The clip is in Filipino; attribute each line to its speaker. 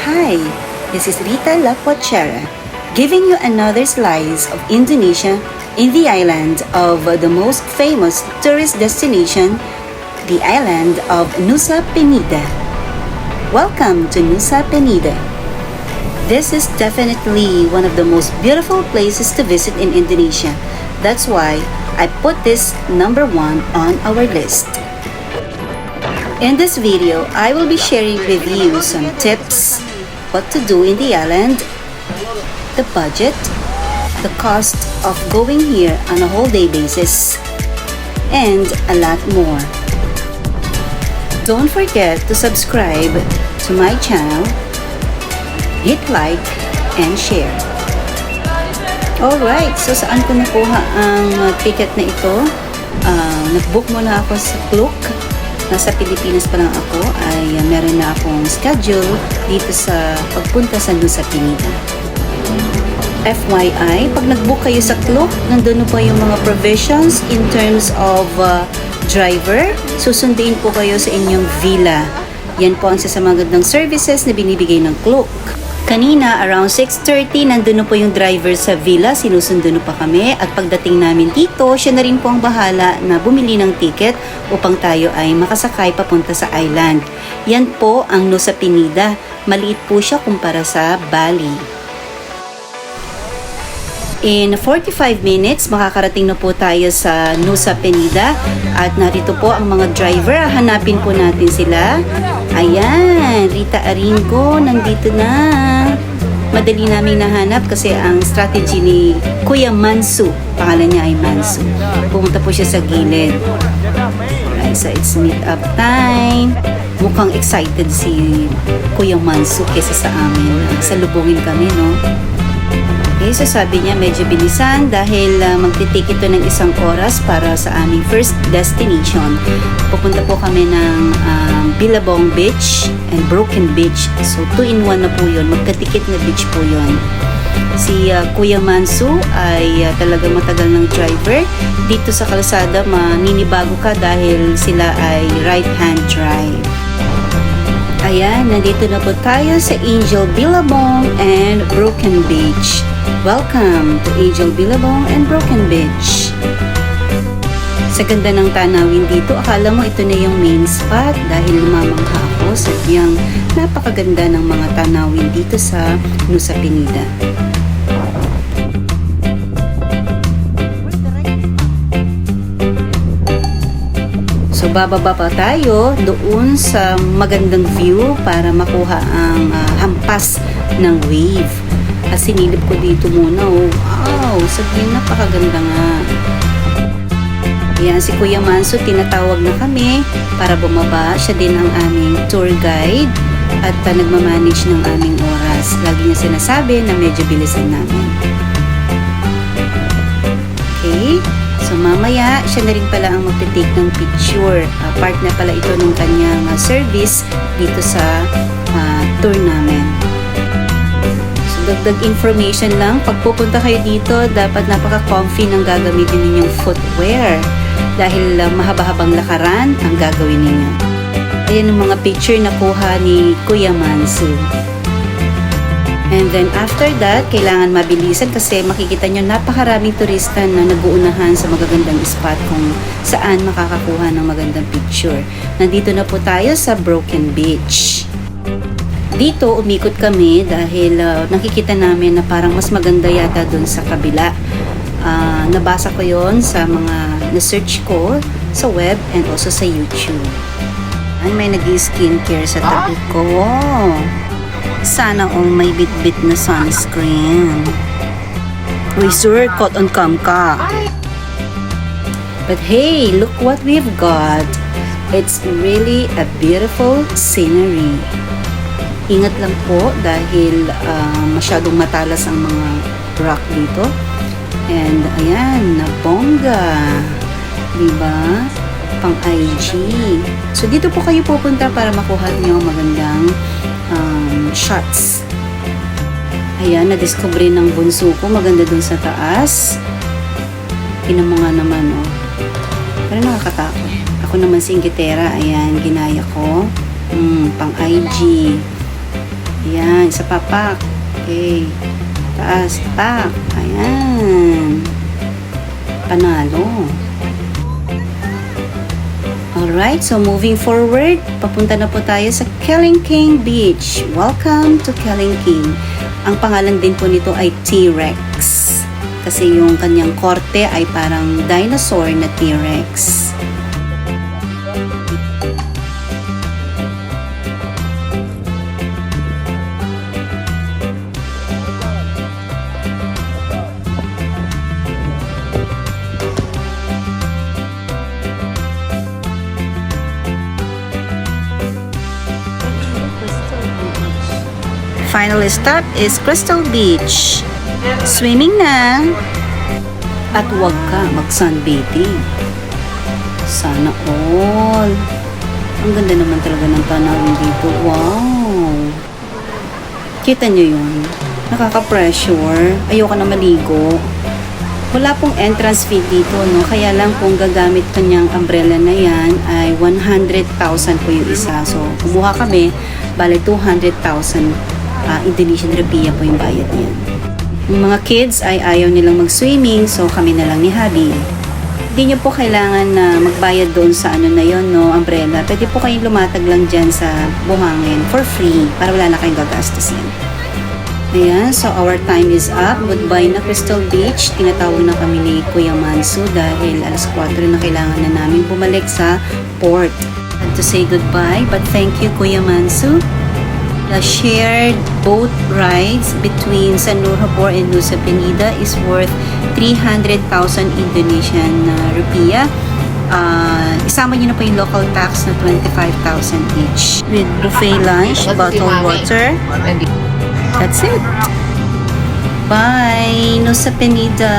Speaker 1: Hi, this is Rita Lapuachera, giving you another slice of Indonesia in the island of the most famous tourist destination, the island of Nusa Penida. Welcome to Nusa Penida. This is definitely one of the most beautiful places to visit in Indonesia. That's why I put this number 1 on our list. In this video, I will be sharing with you some tips, what to do in the island, the budget, the cost of going here on a whole day basis, and a lot more. Don't forget to subscribe to my channel, hit like, and share. Alright, so saan ko nakuha ang ticket na ito? Nag-book muna ako sa Klook. Nasa Pilipinas pa lang ako ay meron na akong schedule dito sa pagpunta sa Nusa Penida. FYI, pag nag-book kayo sa Klook, nandun pa yung mga provisions in terms of driver. Susundin po kayo sa inyong villa. Yan po ang isa sa mga gandang services na binibigay ng Klook. Kanina, around 6:30, nandun na po yung driver sa villa, sinusundo na pa kami. At pagdating namin dito, siya na rin po ang bahala na bumili ng ticket upang tayo ay makasakay papunta sa island. Yan po ang Nusa Penida. Maliit po siya kumpara sa Bali. In 45 minutes, makakarating na po tayo sa Nusa Penida. At narito po ang mga driver. Hanapin po natin sila. Ayan, Rita Aringo, nandito na. Madali namin nahanap kasi ang strategy ni Kuya Mansu, pangalan niya ay Mansu. Pumunta po siya sa gilid. Alright, so it's meet up time. Mukhang excited si Kuya Mansu kesa sa amin. Salubungin kami, no? Okay, so sabi niya medyo bilisan dahil magtitikit to ng 1 oras para sa aming first destination. Pupunta po kami ng Billabong Beach and Broken Beach. So 2-in-1 na po yun. Magkatikit na beach po yun. Si Kuya Mansu ay talagang matagal ng driver. Dito sa kalsada maninibago ka dahil sila ay right-hand drive. Ayan, nandito na po tayo sa Angel Billabong and Broken Beach. Welcome to Angel Billabong and Broken Beach. Sa ganda ng tanawin dito, akala mo ito na yung main spot dahil lumamangha ako sa diyang napakaganda ng mga tanawin dito sa Nusa Penida. So bababa pa tayo doon sa magandang view para makuha ang hampas ng wave. At sinilip ko dito muna, oh. Wow, sabihin napakaganda nga. Yan, si Kuya Manso, tinatawag na kami para bumaba. Siya din ang aming tour guide at nagmamanage ng aming oras. Lagi niya sinasabi na medyo bilisan namin. Okay, so mamaya, siya na rin pala ang magtitake ng picture. Part na pala ito ng kanyang service dito sa tour namin. Dagdag information lang, pag pupunta kayo dito, dapat napaka-comfy ng gagamitin ninyong footwear dahil mahaba-habang lakaran ang gagawin ninyo. Ayan ang mga picture na kuha ni Kuya Mansu. And then after that, kailangan mabilisan kasi makikita nyo napakaraming turista na nag-uunahan sa magagandang spot kung saan makakakuha ng magandang picture. Nandito na po tayo sa Broken Beach. Dito, umikot kami dahil nakikita namin na parang mas maganda yata dun sa kabila. Nabasa ko yon sa mga na-search ko sa web and also sa YouTube. May nag-skincare sa tabi ko. Sana may bit-bit na sunscreen. Uy, sir, caught on cam ka. But hey, look what we've got. It's really a beautiful scenery. Ingat lang po dahil masyadong matalas ang mga rock dito. And ayan, nabongga. Diba? Pang IG. So dito po kayo pupunta para makuha niyo magandang shots. Ayan, na-discover ng bunso ko. Maganda dun sa taas. Pinamo nga naman, oh. Pero nakakatakot. Ako naman si Ingitera. Ayan, ginaya ko. Pang IG. Ayan, isa pa, pak. Okay. Taas, pak. Ayan. Panalo. Alright, so moving forward, papunta na po tayo sa Kelingking Beach. Welcome to Kelingking. Ang pangalan din po nito ay T-Rex. Kasi yung kanyang korte ay parang dinosaur na T-Rex. Final stop is Crystal Beach. Swimming na. At huwag ka mag-sunbathing. Sana all. Ang ganda naman talaga ng tanawin dito. Wow. Kita nyo yun? Nakaka-pressure. Ayoko na maligo. Wala pong entrance fee dito, no? Kaya lang kung gagamit kanyang umbrella na yan ay 100,000 po yung isa. So, kumuha kami, bale 200,000 Indonesian rupiah po yung bayad niyan. Yung mga kids ay ayaw nilang mag-swimming, so kami na lang ni Habi. Hindi nyo po kailangan na magbayad doon sa ano na yon, no, umbrella. Pwede po kayong lumatag lang dyan sa buhangin for free para wala na kayong gagastusin. Ayan, so our time is up. Goodbye na Crystal Beach. Tinatawag na kami ni Kuya Mansu dahil alas 4 na kailangan na namin bumalik sa port. I had to say goodbye, but thank you Kuya Mansu. The shared boat rides between San Nurhapur and Nusa Penida is worth 300,000 Indonesian rupiah. Isama nyo na po yung local tax na 25,000 each. With buffet lunch, bottled water. That's it. Bye! Nusa Penida!